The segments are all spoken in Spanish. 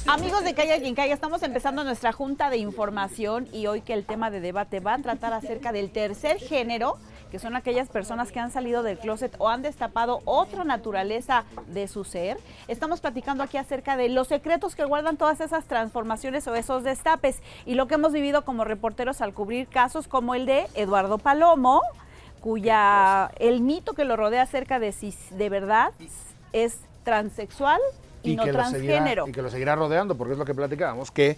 Amigos de Calla Quien Calla, estamos empezando nuestra junta de información y hoy que el tema de debate va a tratar acerca del tercer género, que son aquellas personas que han salido del closet o han destapado otra naturaleza de su ser. Estamos platicando aquí acerca de los secretos que guardan todas esas transformaciones o esos destapes y lo que hemos vivido como reporteros al cubrir casos como el de Eduardo Palomo, el mito que lo rodea acerca de si de verdad es transexual y no transgénero. Y que lo seguirá rodeando, porque es lo que platicábamos, que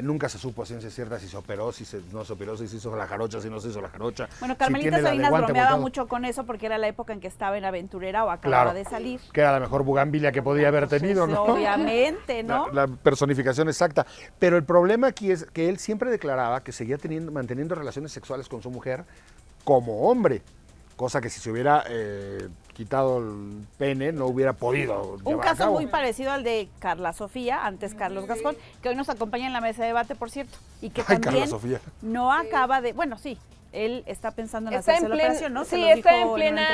nunca se supo a ciencia cierta si se operó, no se operó, si se hizo la jarocha, si no se hizo la jarocha. Bueno, Carmelita Salinas bromeaba mucho con eso porque era la época en que estaba en Aventurera o acababa de salir. Que era la mejor bugambilia que podía haber tenido, ¿no? Obviamente, ¿no? La personificación exacta. Pero el problema aquí es que él siempre declaraba que seguía manteniendo relaciones sexuales con su mujer como hombre, cosa que si se hubiera quitado el pene no hubiera podido Un llevar a caso cabo. muy parecido al de Carla Sofía, antes Carlos Gascón, que hoy nos acompaña en la mesa de debate, por cierto, y que también no acaba de, bueno, sí, él está pensando en hacerse la operación, ¿no? Sí, está en plena,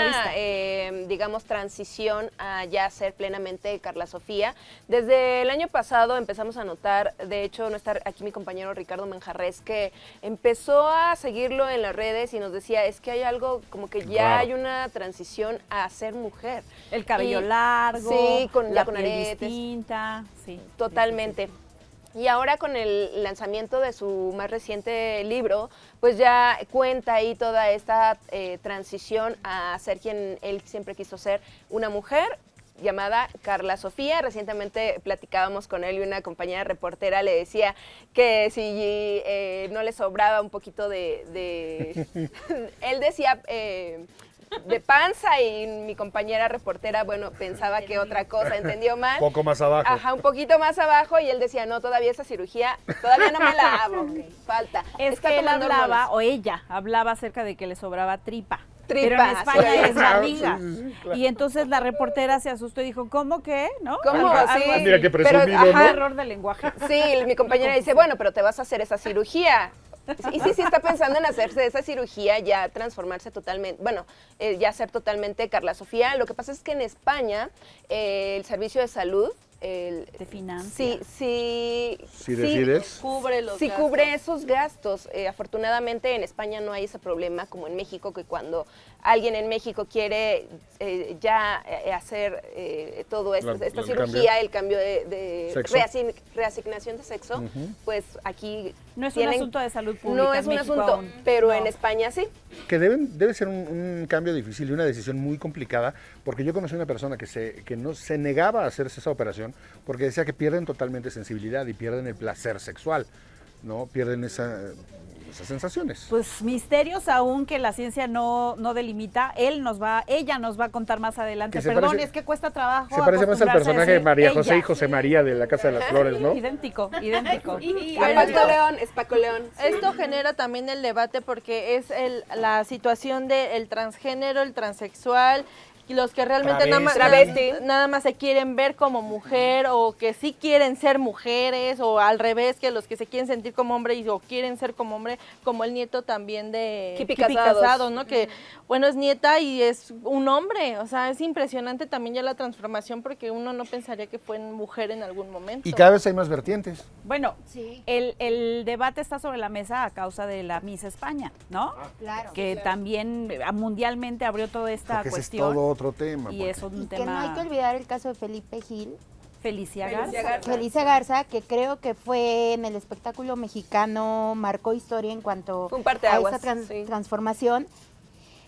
digamos, transición a ya ser plenamente Carla Sofía. Desde el año pasado empezamos a notar, de hecho, no está aquí mi compañero Ricardo Manjarres, que empezó a seguirlo en las redes y nos decía, es que hay algo como que ya hay una transición a ser mujer. El cabello largo, sí, con piel aretes. distinta, sí. Totalmente. Y ahora con el lanzamiento de su más reciente libro, pues ya cuenta ahí toda esta transición a ser quien él siempre quiso ser, una mujer llamada Carla Sofía. Recientemente platicábamos con él y una compañera reportera le decía que si no le sobraba un poquito de él decía de panza y mi compañera reportera, bueno, pensaba que otra cosa, entendió mal. Un poco más abajo. Ajá, un poquito más abajo y él decía, no, todavía esa cirugía, todavía no me la hago, falta. Es que él hablaba, o ella hablaba acerca de que le sobraba tripa. Tripa, pero en España sí, es barriga. sí, claro. Y entonces la reportera se asustó y dijo, ¿cómo qué? ¿No? ¿Cómo? Algo Sí. así. Mira qué presumido, Pero, ¿no? Error de lenguaje. Sí, mi compañera dice, bueno, pero te vas a hacer esa cirugía. Y sí está pensando en hacerse esa cirugía, ya transformarse totalmente, bueno, ya ser totalmente Carla Sofía. Lo que pasa es que en España el servicio de salud, de financia. Sí, decides. cubre los gastos. Cubre esos gastos. Afortunadamente en España no hay ese problema como en México, que cuando alguien en México quiere hacer todo esta cirugía, el cambio de reasignación de sexo, pues aquí no es un asunto de salud pública. No es un asunto, aún. pero no. En España sí. Que debe ser un cambio difícil y una decisión muy complicada, porque yo conocí una persona que no se negaba a hacerse esa operación porque decía que pierden totalmente sensibilidad y pierden el placer sexual, ¿no? Pierden esas sensaciones. Pues misterios aún que la ciencia no delimita. Ella nos va a contar más adelante. Perdón, es que cuesta trabajo. Se parece más al personaje de María José ella. y José María de La Casa de las Flores, ¿no? Idéntico. Es Paco León. Esto genera también el debate porque es la situación del transgénero, el transexual, y los que realmente nada más se quieren ver como mujer o que sí quieren ser mujeres, o al revés, que los que se quieren sentir como hombre o quieren ser como hombre, como el nieto también de Kipi Casado, ¿no? Que bueno, es nieta y es un hombre. O sea, es impresionante también ya la transformación, porque uno no pensaría que fue mujer en algún momento. Y cada vez hay más vertientes. Bueno, sí. el debate está sobre la mesa a causa de la Miss España, ¿no? Claro. Que también mundialmente abrió toda esta Porque cuestión. Es todo otro tema. Y es un tema. Que no hay que olvidar el caso de Felipe Gil. Felicia Garza. Felicia Garza, que creo que fue en el espectáculo mexicano, marcó historia en cuanto a esa transformación.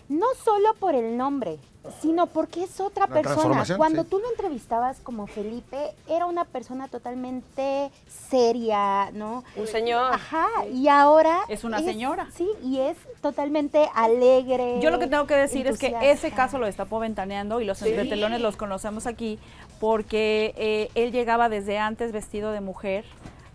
No solo por el nombre, sino porque es otra persona. Cuando tú lo entrevistabas como Felipe, era una persona totalmente seria, ¿no? Un señor. Ajá, y ahora... Es una señora. Sí, y es totalmente alegre. Yo lo que tengo que decir entusiasta. es que ese caso lo destapó Ventaneando y los entretelones los conocemos aquí porque él llegaba desde antes vestido de mujer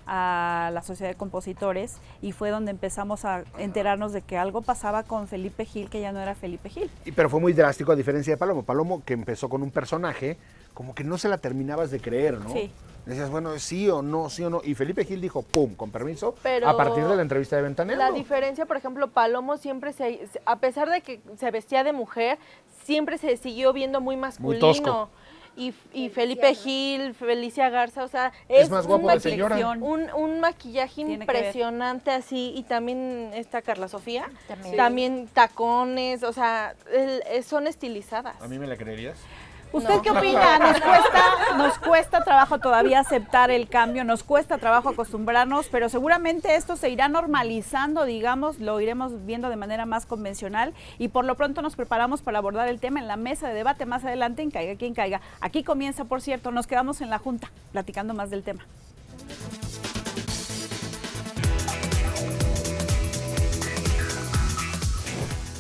a la Sociedad de Compositores y fue donde empezamos a enterarnos de que algo pasaba con Felipe Gil, que ya no era Felipe Gil. Pero fue muy drástico a diferencia de Palomo. Palomo, que empezó con un personaje, como que no se la terminabas de creer, ¿no? Sí. Decías, bueno, sí o no, sí o no. Y Felipe Gil dijo, pum, con permiso, Pero a partir de la entrevista de Ventaneando. La diferencia, por ejemplo, Palomo siempre a pesar de que se vestía de mujer, siempre se siguió viendo muy masculino. Muy tosco. y Felipe Gil, Felicia Garza, o sea, es más guapo de señora. Un maquillaje impresionante así, y también está Carla Sofía, también tacones, o sea, son estilizadas. ¿A mí me la creerías? ¿Usted qué opina? Nos cuesta trabajo todavía aceptar el cambio, nos cuesta trabajo acostumbrarnos, pero seguramente esto se irá normalizando, digamos, lo iremos viendo de manera más convencional, y por lo pronto nos preparamos para abordar el tema en la mesa de debate más adelante en Caiga Quien Caiga. Aquí comienza, por cierto, nos quedamos en la Junta platicando más del tema.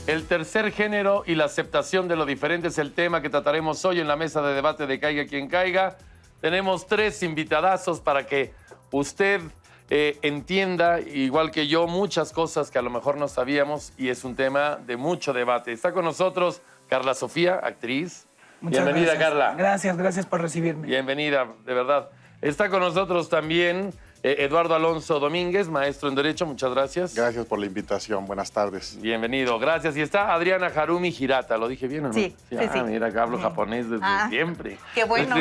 El tercer género y la aceptación de lo diferente es el tema que trataremos hoy en la mesa de debate de Caiga Quien Caiga. Tenemos 3 invitadazos para que usted entienda, igual que yo, muchas cosas que a lo mejor no sabíamos, y es un tema de mucho debate. Está con nosotros Carla Sofía, actriz. Bienvenida, Carla. Gracias por recibirme. Bienvenida, de verdad. Está con nosotros también Eduardo Alonso Domínguez, maestro en Derecho. Muchas gracias. Gracias por la invitación. Buenas tardes. Bienvenido, gracias. Y está Adriana Harumi Hirata. ¿Lo dije bien o no? Sí. Mira, que hablo japonés desde siempre. Qué bueno.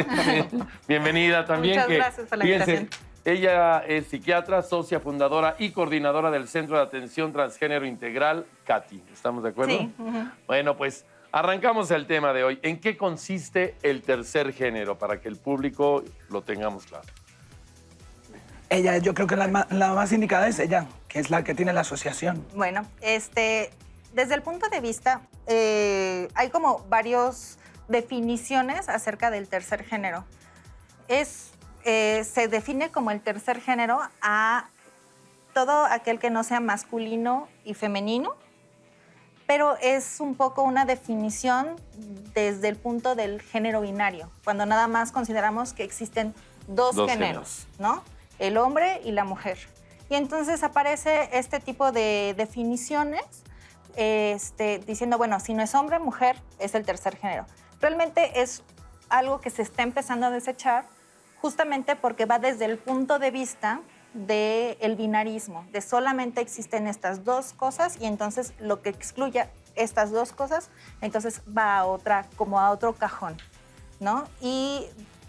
Bienvenida también. Muchas gracias por la invitación. Ella es psiquiatra, socia fundadora y coordinadora del Centro de Atención Transgénero Integral, CATI. ¿Estamos de acuerdo? Sí. Bueno, pues arrancamos el tema de hoy. ¿En qué consiste el tercer género? Para que el público lo tengamos claro. Ella, yo creo que la más indicada es ella, que es la que tiene la asociación. Bueno, desde el punto de vista, hay como varias definiciones acerca del tercer género. Se define como el tercer género a todo aquel que no sea masculino y femenino, pero es un poco una definición desde el punto del género binario, cuando nada más consideramos que existen dos géneros, ¿no? El hombre y la mujer. Y entonces aparece este tipo de definiciones diciendo, bueno, si no es hombre, mujer, es el tercer género. Realmente es algo que se está empezando a desechar justamente porque va desde el punto de vista del binarismo, de solamente existen estas dos cosas y entonces lo que excluya estas dos cosas, entonces va a otra, como a otro cajón, ¿no? Y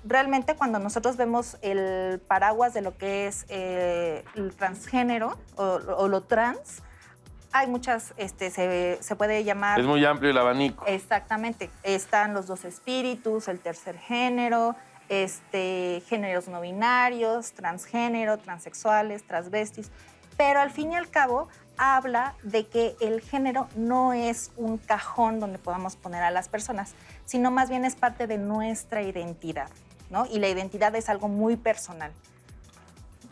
realmente cuando nosotros vemos el paraguas de lo que es el transgénero o lo trans, hay muchas, se puede llamar... Es muy amplio el abanico. Exactamente. Están los dos espíritus, el tercer género, géneros no binarios, transgénero, transexuales, transvestis, pero al fin y al cabo habla de que el género no es un cajón donde podamos poner a las personas, sino más bien es parte de nuestra identidad, ¿no? Y la identidad es algo muy personal.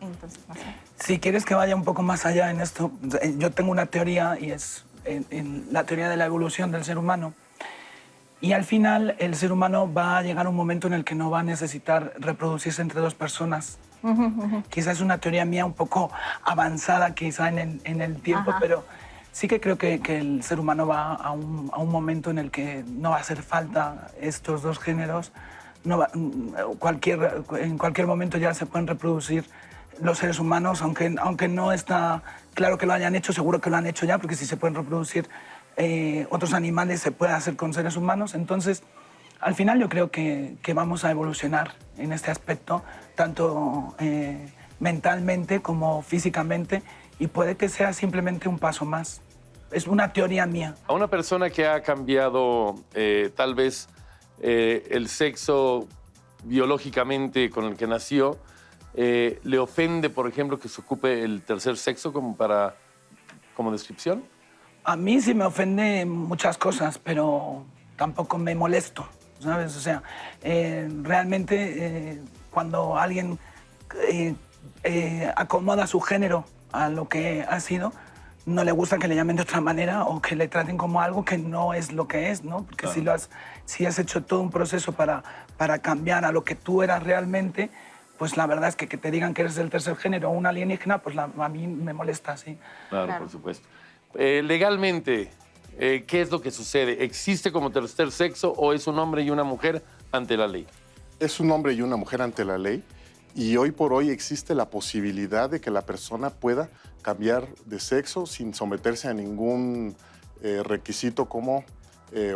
Entonces, no sé. Si quieres que vaya un poco más allá en esto, yo tengo una teoría y es en la teoría de la evolución del ser humano. Y al final el ser humano va a llegar a un momento en el que no va a necesitar reproducirse entre dos personas. Quizás es una teoría mía un poco avanzada quizá en el tiempo, pero sí que creo que el ser humano va a un momento en el que no va a hacer falta estos dos géneros. En cualquier momento ya se pueden reproducir los seres humanos, aunque no está claro que lo hayan hecho, seguro que lo han hecho ya, porque si se pueden reproducir otros animales se puede hacer con seres humanos. Entonces, al final yo creo que vamos a evolucionar en este aspecto, tanto mentalmente como físicamente, y puede que sea simplemente un paso más. Es una teoría mía. A una persona que ha cambiado tal vez el sexo biológicamente con el que nació, ¿le ofende, por ejemplo, que se ocupe el tercer sexo como descripción? A mí sí me ofende muchas cosas, pero tampoco me molesto, ¿sabes? O sea, realmente cuando alguien acomoda su género a lo que ha sido, no le gusta que le llamen de otra manera o que le traten como algo que no es lo que es, ¿no? Porque claro, si has hecho todo un proceso para cambiar a lo que tú eras realmente, pues la verdad es que te digan que eres del tercer género o un alienígena, pues a mí me molesta, sí. Claro, por supuesto. Legalmente, ¿qué es lo que sucede? ¿Existe como tercer sexo o es un hombre y una mujer ante la ley? Es un hombre y una mujer ante la ley, y hoy por hoy existe la posibilidad de que la persona pueda cambiar de sexo sin someterse a ningún requisito como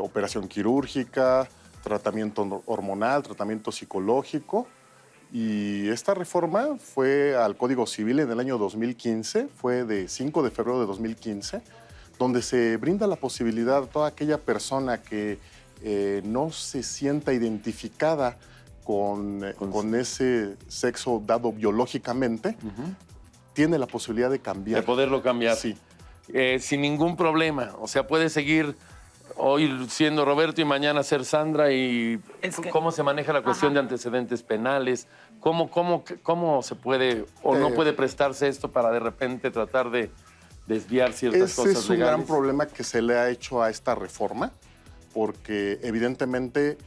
operación quirúrgica, tratamiento hormonal, tratamiento psicológico. Y esta reforma fue al Código Civil en el año 2015, fue de 5 de febrero de 2015, donde se brinda la posibilidad a toda aquella persona que no se sienta identificada con ese sexo dado biológicamente, tiene la posibilidad de cambiar. De poderlo cambiar. Sí. Sin ningún problema. O sea, puede seguir hoy siendo Roberto y mañana ser Sandra. Y ¿cómo se maneja la cuestión de antecedentes penales? ¿Cómo se puede o no puede prestarse esto para de repente tratar de desviar ciertas cosas legales? Ese es un gran problema que se le ha hecho a esta reforma, porque evidentemente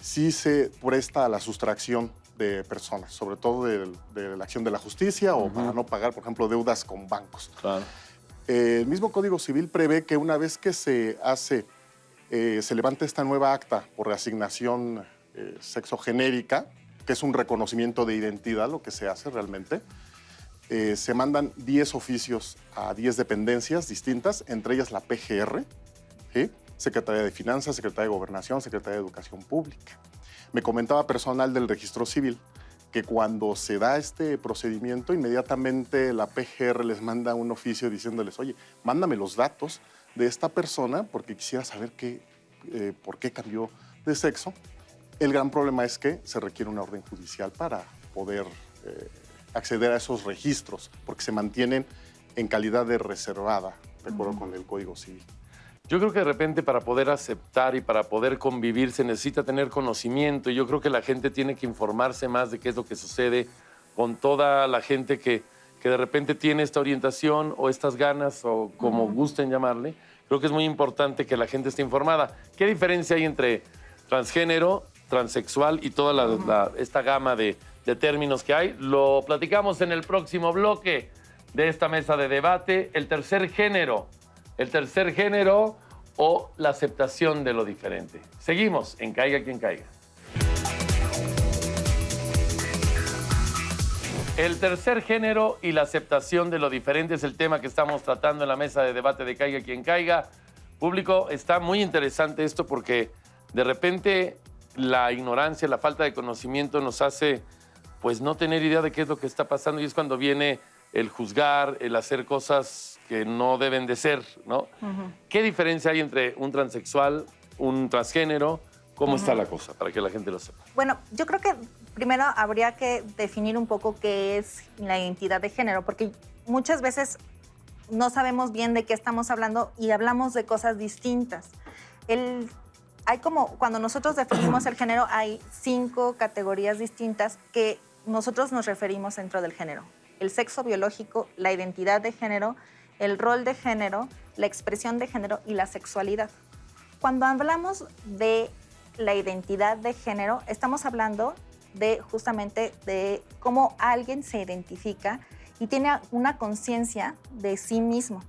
sí se presta a la sustracción de personas, sobre todo de la acción de la justicia o para no pagar, por ejemplo, deudas con bancos. Claro. El mismo Código Civil prevé que una vez que se levanta esta nueva acta por reasignación sexogenérica, que es un reconocimiento de identidad lo que se hace realmente, se mandan 10 oficios a 10 dependencias distintas, entre ellas la PGR, ¿sí? Secretaría de Finanzas, Secretaría de Gobernación, Secretaría de Educación Pública. Me comentaba personal del Registro Civil que cuando se da este procedimiento, inmediatamente la PGR les manda un oficio diciéndoles, oye, mándame los datos de esta persona porque quisiera saber por qué cambió de sexo. El gran problema es que se requiere una orden judicial para poder acceder a esos registros, porque se mantienen en calidad de reservada, de acuerdo con el Código Civil. Yo creo que de repente para poder aceptar y para poder convivir se necesita tener conocimiento, y yo creo que la gente tiene que informarse más de qué es lo que sucede con toda la gente que de repente tiene esta orientación o estas ganas o como gusten llamarle. Creo que es muy importante que la gente esté informada. ¿Qué diferencia hay entre transgénero, transexual y toda esta gama de términos que hay? Lo platicamos en el próximo bloque de esta mesa de debate. El tercer género o la aceptación de lo diferente. Seguimos en Caiga Quien Caiga. El tercer género y la aceptación de lo diferente es el tema que estamos tratando en la mesa de debate de Caiga Quien Caiga. Público, está muy interesante esto porque de repente la ignorancia, la falta de conocimiento nos hace pues no tener idea de qué es lo que está pasando, y es cuando viene el juzgar, el hacer cosas que no deben de ser, ¿no? ¿Qué diferencia hay entre un transexual, un transgénero? ¿Cómo está la cosa? Para que la gente lo sepa. Bueno, yo creo que primero habría que definir un poco qué es la identidad de género, porque muchas veces no sabemos bien de qué estamos hablando y hablamos de cosas distintas. Hay como, cuando nosotros definimos el género, hay 5 categorías distintas que nosotros nos referimos dentro del género. El sexo biológico, la identidad de género, el rol de género, la expresión de género y la sexualidad. Cuando hablamos de la identidad de género, estamos hablando de justamente de cómo alguien se identifica y tiene una conciencia de sí mismo.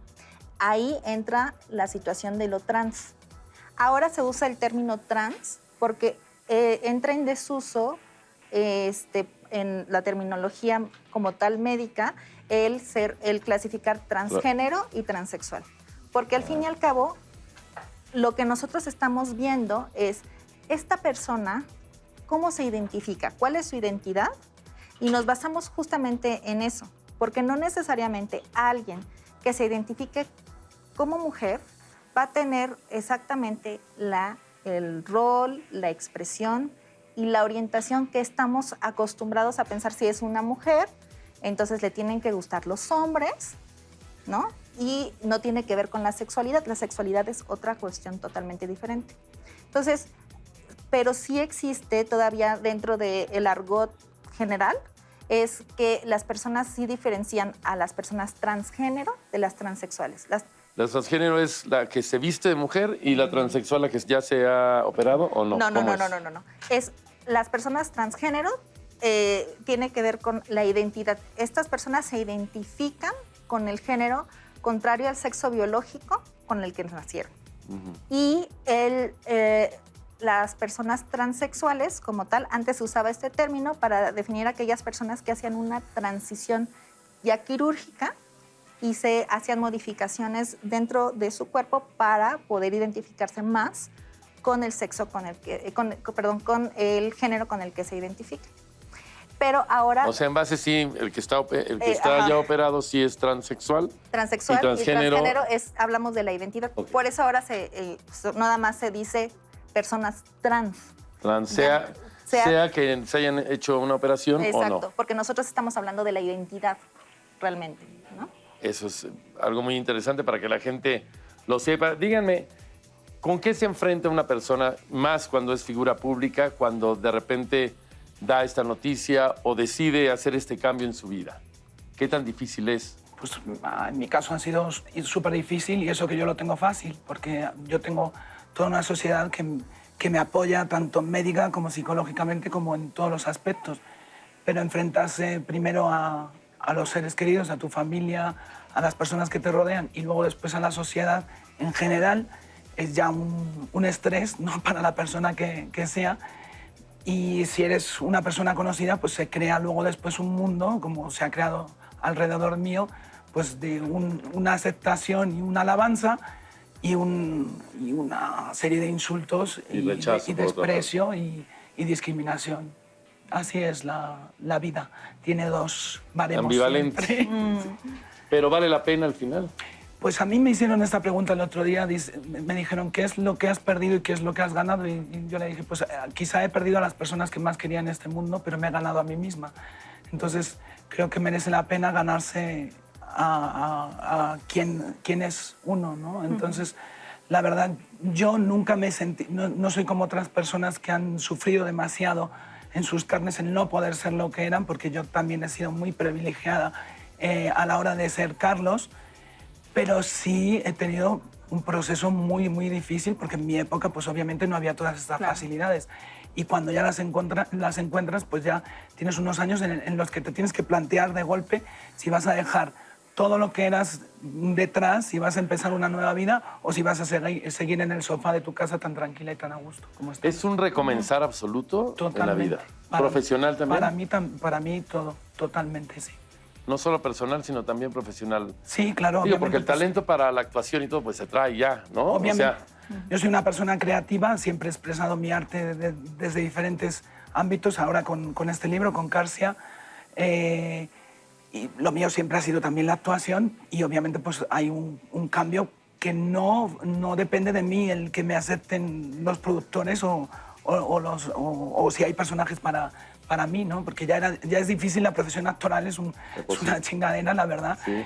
Ahí entra la situación de lo trans. Ahora se usa el término trans porque entra en desuso en la terminología como tal médica el clasificar transgénero y transexual. Porque al fin y al cabo, lo que nosotros estamos viendo es esta persona, cómo se identifica, cuál es su identidad, y nos basamos justamente en eso, porque no necesariamente alguien que se identifique como mujer va a tener exactamente el rol, la expresión y la orientación que estamos acostumbrados a pensar. Si es una mujer, entonces le tienen que gustar los hombres, ¿no? Y no tiene que ver con la sexualidad. La sexualidad es otra cuestión totalmente diferente. Entonces, pero sí existe todavía dentro del argot general, es que las personas sí diferencian a las personas transgénero de las transexuales. ¿La transgénero es la que se viste de mujer y la transexual la que ya se ha operado o no? No. Es las personas transgénero, tiene que ver con la identidad. Estas personas se identifican con el género contrario al sexo biológico con el que nacieron. Y las personas transexuales, como tal, antes se usaba este término para definir a aquellas personas que hacían una transición ya quirúrgica y se hacían modificaciones dentro de su cuerpo para poder identificarse más con el sexo con el que, con el género con el que se identifica. Pero ahora... O sea, en base sí, el que está ya operado sí es transexual. Transexual y transgénero hablamos de la identidad. Okay. Por eso ahora nada más se dice personas trans. Sea que se hayan hecho una operación o no. Exacto, porque nosotros estamos hablando de la identidad realmente, ¿no? Eso es algo muy interesante para que la gente lo sepa. Díganme, ¿con qué se enfrenta una persona más cuando es figura pública, cuando de repente da esta noticia o decide hacer este cambio en su vida? ¿Qué tan difícil es? Pues en mi caso ha sido súper difícil y eso que yo lo tengo fácil, porque yo tengo toda una sociedad que me apoya tanto médica como psicológicamente como en todos los aspectos. Pero enfrentarse primero a los seres queridos, a tu familia, a las personas que te rodean y luego después a la sociedad en general es ya un estrés, ¿no? Para la persona que sea. Y si eres una persona conocida, pues se crea luego después un mundo, como se ha creado alrededor mío, pues de una aceptación y una alabanza y una serie de insultos y desprecio y discriminación. Así es la vida. Tiene dos baremos. Ambivalente. Pero vale la pena al final. Pues a mí me hicieron esta pregunta el otro día, me dijeron ¿qué es lo que has perdido y qué es lo que has ganado? Y yo le dije, pues quizá he perdido a las personas que más quería en este mundo, pero me he ganado a mí misma. Entonces creo que merece la pena ganarse a quién es uno, ¿no? Entonces, la verdad, yo nunca me sentí, no soy como otras personas que han sufrido demasiado en sus carnes el no poder ser lo que eran, porque yo también he sido muy privilegiada a la hora de ser Carlos, pero sí he tenido un proceso muy, muy difícil, porque en mi época, pues obviamente no había todas estas facilidades. Y cuando ya las encuentras, pues ya tienes unos años en los que te tienes que plantear de golpe si vas a dejar todo lo que eras detrás, si vas a empezar una nueva vida o si vas a seguir en el sofá de tu casa tan tranquila y tan a gusto como estás. ¿Es un recomenzar absoluto en la vida? ¿Profesional también? Para mí todo, totalmente, sí. No solo personal, sino también profesional. Sí, claro. Digo, porque el talento para la actuación y todo, pues se trae ya, ¿no? Obviamente. O sea, yo soy una persona creativa, siempre he expresado mi arte desde diferentes ámbitos, ahora con este libro, con Carsia. Y lo mío siempre ha sido también la actuación y obviamente pues hay un cambio que no depende de mí el que me acepten los productores o si hay personajes para mí, ¿no? Porque ya es difícil, la profesión actoral es una chingadera, la verdad, sí.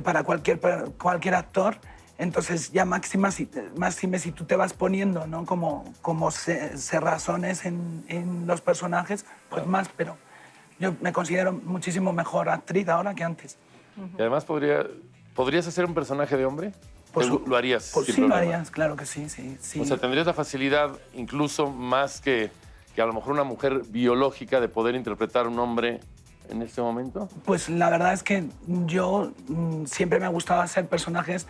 Para cualquier actor. Entonces ya máxime si tú te vas poniendo, ¿no? como cerrazones en los personajes, pues más, pero yo me considero muchísimo mejor actriz ahora que antes. Y además, ¿podrías hacer un personaje de hombre? Pues, ¿Lo harías? Pues sí, lo harías, claro que sí. O sea, ¿tendrías la facilidad, incluso más que a lo mejor una mujer biológica, de poder interpretar un hombre en este momento? Pues la verdad es que yo siempre me ha gustado hacer personajes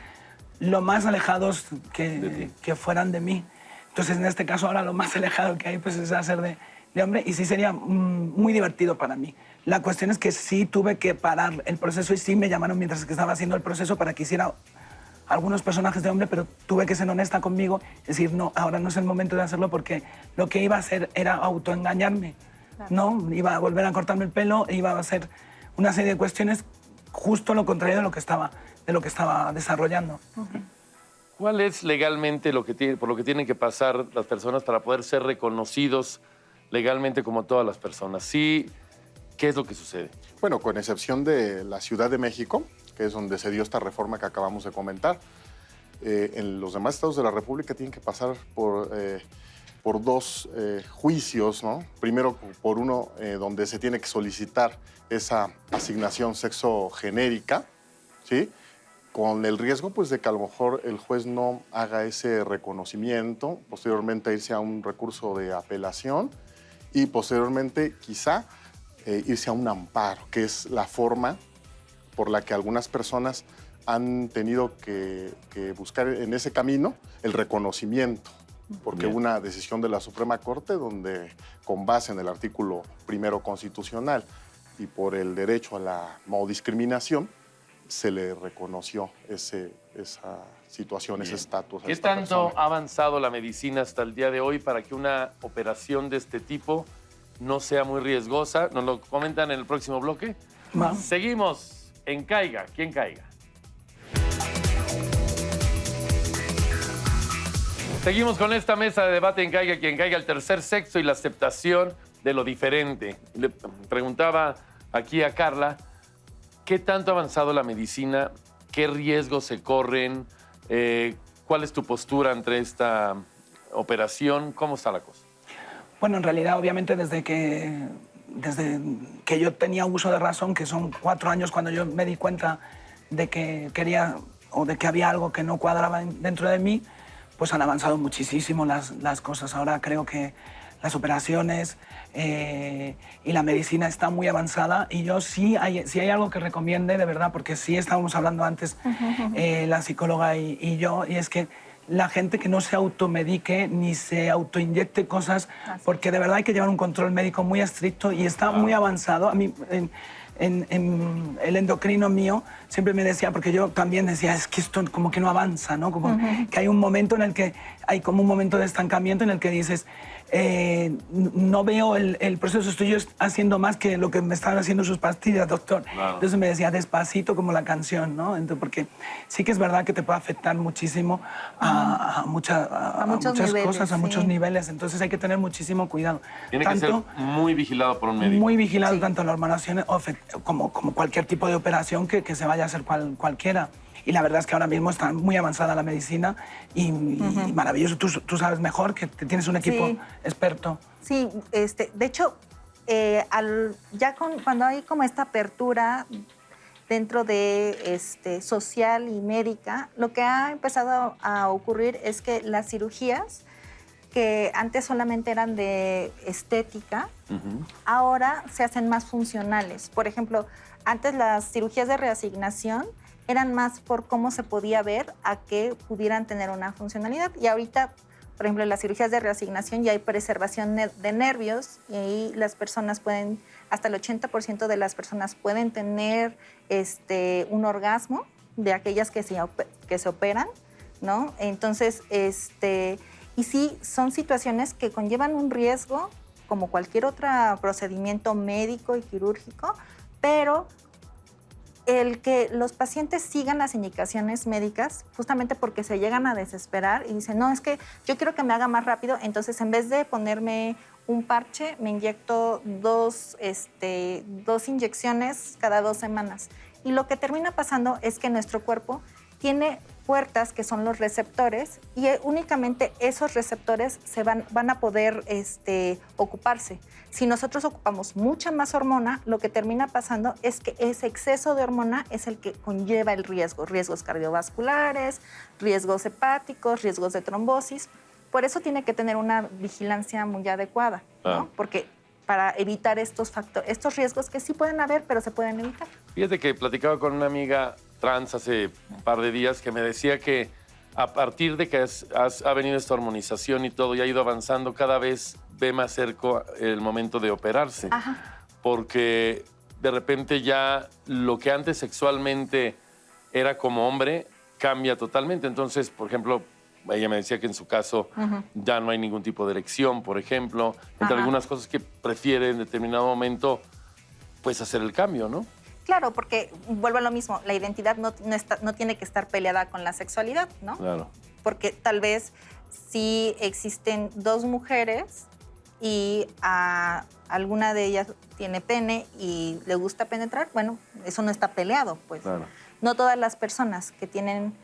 lo más alejados que fueran de mí. Entonces, en este caso, ahora lo más alejado que hay pues, es hacer de hombre, y sí sería muy divertido para mí. La cuestión es que sí tuve que parar el proceso y sí me llamaron mientras que estaba haciendo el proceso para que hiciera algunos personajes de hombre, pero tuve que ser honesta conmigo y decir, no, ahora no es el momento de hacerlo porque lo que iba a hacer era autoengañarme, claro. ¿No? Iba a volver a cortarme el pelo, iba a hacer una serie de cuestiones justo lo contrario de lo que estaba desarrollando. ¿Cuál es legalmente por lo que tienen que pasar las personas para poder ser reconocidos legalmente como todas las personas? Sí, ¿qué es lo que sucede? Bueno, con excepción de la Ciudad de México, que es donde se dio esta reforma que acabamos de comentar, en los demás estados de la República tienen que pasar por dos juicios, ¿no? Primero, por uno donde se tiene que solicitar esa asignación sexogenérica, ¿sí? Con el riesgo pues, de que a lo mejor el juez no haga ese reconocimiento, posteriormente irse a un recurso de apelación y posteriormente quizá irse a un amparo, que es la forma por la que algunas personas han tenido que buscar en ese camino el reconocimiento, porque hubo una decisión de la Suprema Corte donde, con base en el artículo 1 constitucional y por el derecho a la no discriminación, se le reconoció esa situación, ese estatus. ¿Qué tanto ha avanzado la medicina hasta el día de hoy para que una operación de este tipo no sea muy riesgosa? ¿Nos lo comentan en el próximo bloque? Seguimos en Caiga Quien Caiga. Seguimos con esta mesa de debate en Caiga Quien Caiga, el tercer sexo y la aceptación de lo diferente. Le preguntaba aquí a Carla, ¿qué tanto ha avanzado la medicina? ¿Qué riesgos se corren? ¿Cuál es tu postura ante esta operación? ¿Cómo está la cosa? Bueno, en realidad, obviamente, desde que yo tenía uso de razón, que son 4 años cuando yo me di cuenta de que quería o de que había algo que no cuadraba dentro de mí, pues han avanzado muchísimo las cosas. Ahora creo que las operaciones y la medicina está muy avanzada, y yo si hay algo que recomiende, de verdad, porque sí estábamos hablando antes, la psicóloga y yo, y es que la gente que no se automedique ni se autoinyecte cosas, porque de verdad hay que llevar un control médico muy estricto y está muy avanzado. A mí, en el endocrino mío siempre me decía, porque yo también decía, es que esto como que no avanza, ¿no? Como que hay un momento en el que hay como un momento de estancamiento en el que dices, no veo el proceso, estoy yo haciendo más que lo que me están haciendo sus pastillas, doctor. Claro. Entonces me decía, despacito, como la canción, ¿no? Entonces, porque sí que es verdad que te puede afectar muchísimo a muchas niveles, cosas, a muchos niveles. Entonces hay que tener muchísimo cuidado. Tiene que ser muy vigilado por un médico. Muy vigilado, tanto la hormonación como cualquier tipo de operación que se vaya a hacer cualquiera. Y la verdad es que ahora mismo está muy avanzada la medicina y maravilloso. Tú sabes mejor, que tienes un equipo experto. Sí, de hecho, cuando hay como esta apertura dentro de social y médica, lo que ha empezado a ocurrir es que las cirugías, que antes solamente eran de estética, ahora se hacen más funcionales. Por ejemplo, antes las cirugías de reasignación eran más por cómo se podía ver a que pudieran tener una funcionalidad. Y ahorita, por ejemplo, en las cirugías de reasignación ya hay preservación de nervios, y ahí las personas pueden, hasta el 80% de las personas pueden tener un orgasmo, de aquellas que se operan, ¿no? Entonces, y sí, son situaciones que conllevan un riesgo, como cualquier otro procedimiento médico y quirúrgico, pero el que los pacientes sigan las indicaciones médicas, justamente porque se llegan a desesperar y dicen, no, es que yo quiero que me haga más rápido, entonces en vez de ponerme un parche, me inyecto dos inyecciones cada 2 semanas. Y lo que termina pasando es que nuestro cuerpo tiene puertas que son los receptores, y únicamente esos receptores van a poder ocuparse. Si nosotros ocupamos mucha más hormona, lo que termina pasando es que ese exceso de hormona es el que conlleva el riesgos cardiovasculares, riesgos hepáticos, riesgos de trombosis. Por eso tiene que tener una vigilancia muy adecuada, ¿no? Porque para evitar estos riesgos que sí pueden haber, pero se pueden evitar. Fíjate que platicaba con una amiga trans hace un par de días que me decía que a partir de que ha venido esta hormonización y todo y ha ido avanzando, cada vez ve más cerca el momento de operarse. Ajá. Porque de repente ya lo que antes sexualmente era como hombre cambia totalmente. Entonces, por ejemplo, ella me decía que en su caso ya no hay ningún tipo de erección, por ejemplo, entre algunas cosas que prefiere en determinado momento pues hacer el cambio, ¿no? Claro, porque vuelvo a lo mismo, la identidad no tiene que estar peleada con la sexualidad, ¿no? Claro. Porque tal vez si existen 2 mujeres y alguna de ellas tiene pene y le gusta penetrar, bueno, eso no está peleado, pues. Claro. No todas las personas que tienen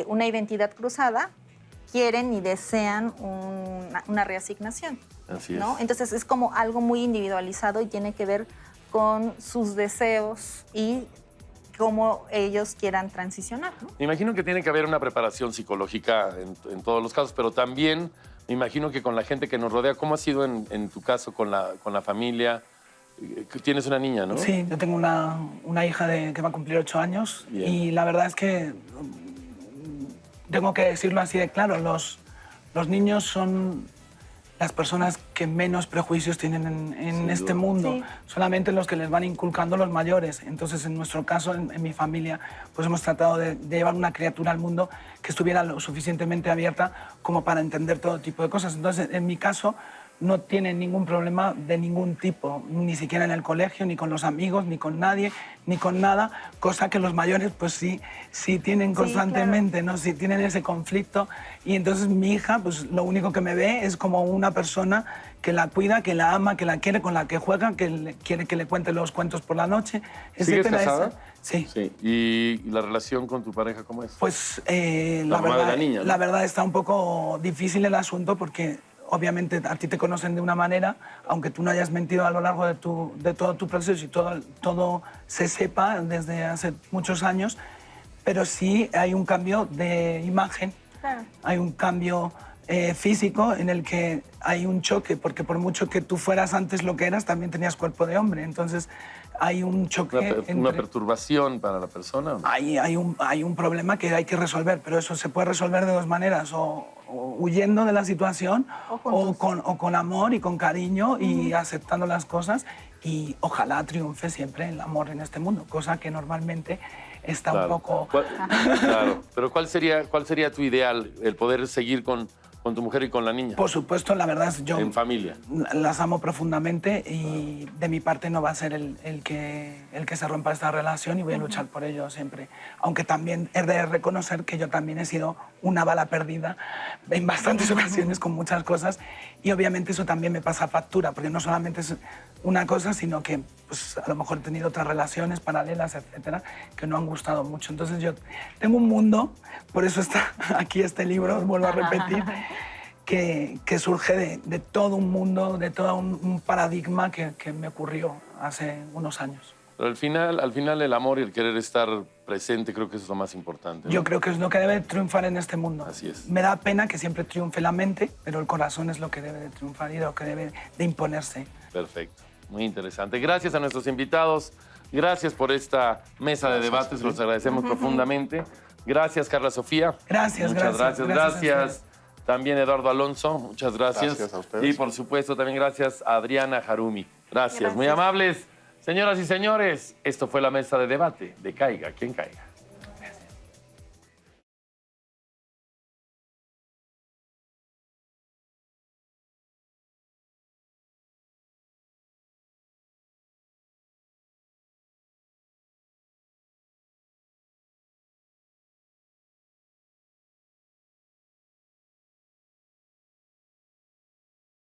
una identidad cruzada quieren y desean una reasignación. Así es. ¿No? Entonces es como algo muy individualizado y tiene que ver con sus deseos y cómo ellos quieran transicionar, ¿no? Me imagino que tiene que haber una preparación psicológica en todos los casos, pero también me imagino que con la gente que nos rodea, ¿cómo ha sido en tu caso con la familia? Tienes una niña, ¿no? Sí, yo tengo una hija que va a cumplir 8 años. Bien. Y la verdad es que tengo que decirlo así de claro, los niños son las personas que menos prejuicios tienen en este mundo, Sí. solamente los que les van inculcando los mayores. Entonces, en nuestro caso, en mi familia, pues hemos tratado de llevar una criatura al mundo que estuviera lo suficientemente abierta como para entender todo tipo de cosas. Entonces, en mi caso, no tienen ningún problema de ningún tipo, ni siquiera en el colegio, ni con los amigos, ni con nadie, ni con nada, cosa que los mayores pues sí tienen constantemente, ¿no? Sí tienen ese conflicto. Y entonces mi hija pues lo único que me ve es como una persona que la cuida, que la ama, que la quiere, con la que juega, que quiere que le cuente los cuentos por la noche, ¿Sigues etcétera. casada? Sí. ¿Y la relación con tu pareja cómo es? Pues La mamá de la niña, ¿no? la verdad está un poco difícil el asunto porque obviamente a ti te conocen de una manera, aunque tú no hayas mentido a lo largo de todo tu proceso y todo se sepa desde hace muchos años, pero sí hay un cambio de imagen, hay un cambio físico en el que hay un choque, porque por mucho que tú fueras antes lo que eras, también tenías cuerpo de hombre, entonces hay un choque. ¿Una perturbación para la persona? Hay un problema que hay que resolver, pero eso se puede resolver de dos maneras, o huyendo de la situación o con amor y con cariño y aceptando las cosas, y ojalá triunfe siempre el amor en este mundo, cosa que normalmente está un poco... Claro, pero ¿cuál sería tu ideal, el poder seguir con tu mujer y con la niña? Por supuesto, la verdad es yo... En familia. Las amo profundamente y de mi parte no va a ser el que se rompa esta relación y voy a luchar por ello siempre. Aunque también he de reconocer que yo también he sido una bala perdida en bastantes ocasiones con muchas cosas y obviamente eso también me pasa factura, porque no solamente es una cosa, sino que pues, a lo mejor he tenido otras relaciones paralelas, etcétera, que no han gustado mucho. Entonces yo tengo un mundo, por eso está aquí este libro, vuelvo a repetir, que surge de todo un mundo, de todo un paradigma que me ocurrió hace unos años. Pero al final el amor y el querer estar presente creo que eso es lo más importante, ¿no? Yo creo que es lo que debe triunfar en este mundo. Así es. Me da pena que siempre triunfe la mente, pero el corazón es lo que debe de triunfar y lo que debe de imponerse. Perfecto, muy interesante. Gracias a nuestros invitados, gracias por esta mesa de debates, los agradecemos profundamente. Gracias, Carla Sofía. Gracias, muchas gracias. a También Eduardo Alonso, muchas gracias. Gracias a ustedes. Y por supuesto también gracias a Adriana Harumi. Gracias, muy amables. Señoras y señores, esto fue la mesa de debate de Caiga quien caiga.